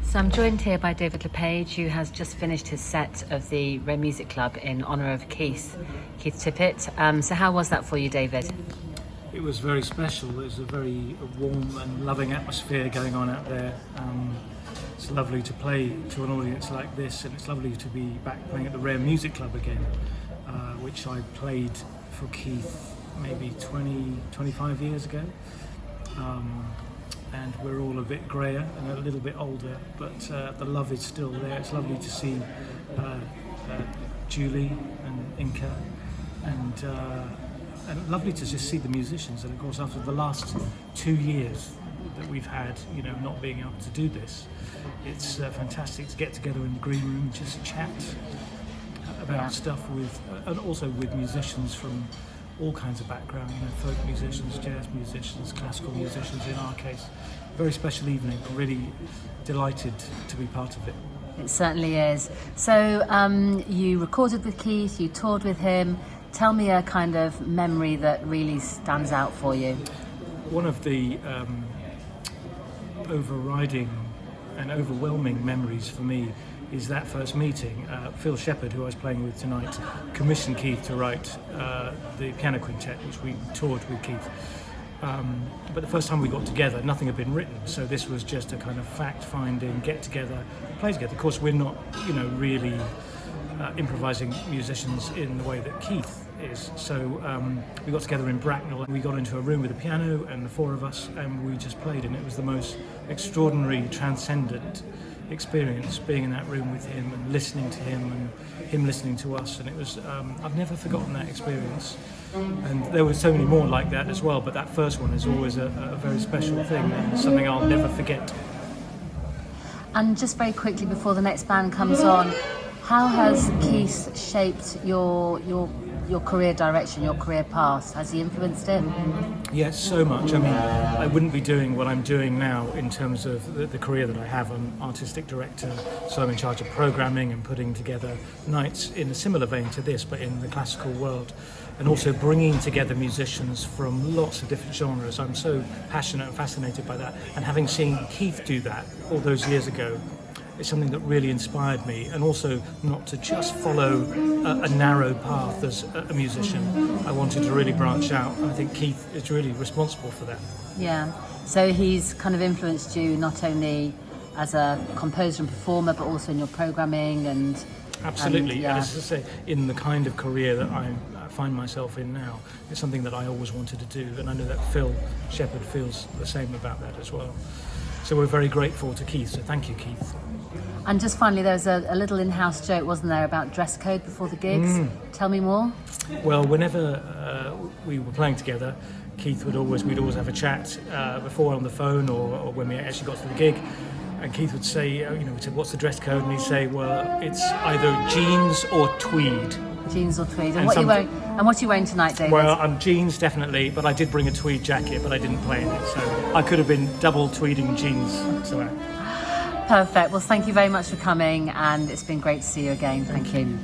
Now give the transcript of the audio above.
So I'm joined here by David LePage, who has just finished his set of the Rare Music Club in honour of Keith Tippett. So how was that for you, David? It was very special. There's a very warm and loving atmosphere going on out there. It's lovely to play to an audience like this, and it's lovely to be back playing at the Rare Music Club again, which I played for Keith maybe 25 years ago. And we're all a bit greyer and a little bit older, but the love is still there. It's lovely to see Julie and Inca, and lovely to just see the musicians. And of course, after the last 2 years that we've had, not being able to do this, it's fantastic to get together in the green room and just chat about stuff with, and also with musicians from all kinds of background, folk musicians, jazz musicians, classical musicians in our case. Very special evening, really delighted to be part of it. It certainly is. So you recorded with Keith, you toured with him. Tell me a kind of memory that really stands out for you. One of the overriding and overwhelming memories for me is that first meeting. Phil Shepherd, who I was playing with tonight, commissioned Keith to write the piano quintet, which we toured with Keith. But the first time we got together, nothing had been written, so this was just a kind of fact-finding, get-together, play together. Of course, we're not, really improvising musicians in the way that Keith is. So we got together in Bracknell, and we got into a room with a piano and the four of us, and we just played, and it was the most extraordinary, transcendent experience being in that room with him and listening to him and him listening to us. And it was I've never forgotten that experience, and there were so many more like that as well, but that first one is always a very special thing and something I'll never forget. And just very quickly before the next band comes on, how has Keith shaped your career direction, your career path? Has he influenced it? Yes, so much. I mean, I wouldn't be doing what I'm doing now in terms of the career that I have. I'm artistic director, so I'm in charge of programming and putting together nights in a similar vein to this, but in the classical world, and also bringing together musicians from lots of different genres. I'm so passionate and fascinated by that, and having seen Keith do that all those years ago, it's something that really inspired me, and also not to just follow a narrow path as a musician. I wanted to really branch out, and I think Keith is really responsible for that. Yeah, so he's kind of influenced you not only as a composer and performer, but also in your programming and... Absolutely, and as I say, in the kind of career that I find myself in now, it's something that I always wanted to do, and I know that Phil Shepherd feels the same about that as well. So we're very grateful to Keith, so thank you, Keith. And just finally, there was a little in-house joke, wasn't there, about dress code before the gigs? Tell me more. Well, whenever we were playing together, we'd always have a chat before on the phone or when we actually got to the gig. And Keith would say, we said, what's the dress code? And he'd say, well, it's either jeans or tweed. Jeans or tweed. And what are you wearing tonight, David? Well, I'm jeans, definitely, but I did bring a tweed jacket, but I didn't play in it. So I could have been double tweeding jeans. So. Perfect. Well, thank you very much for coming, and it's been great to see you again. Thank you.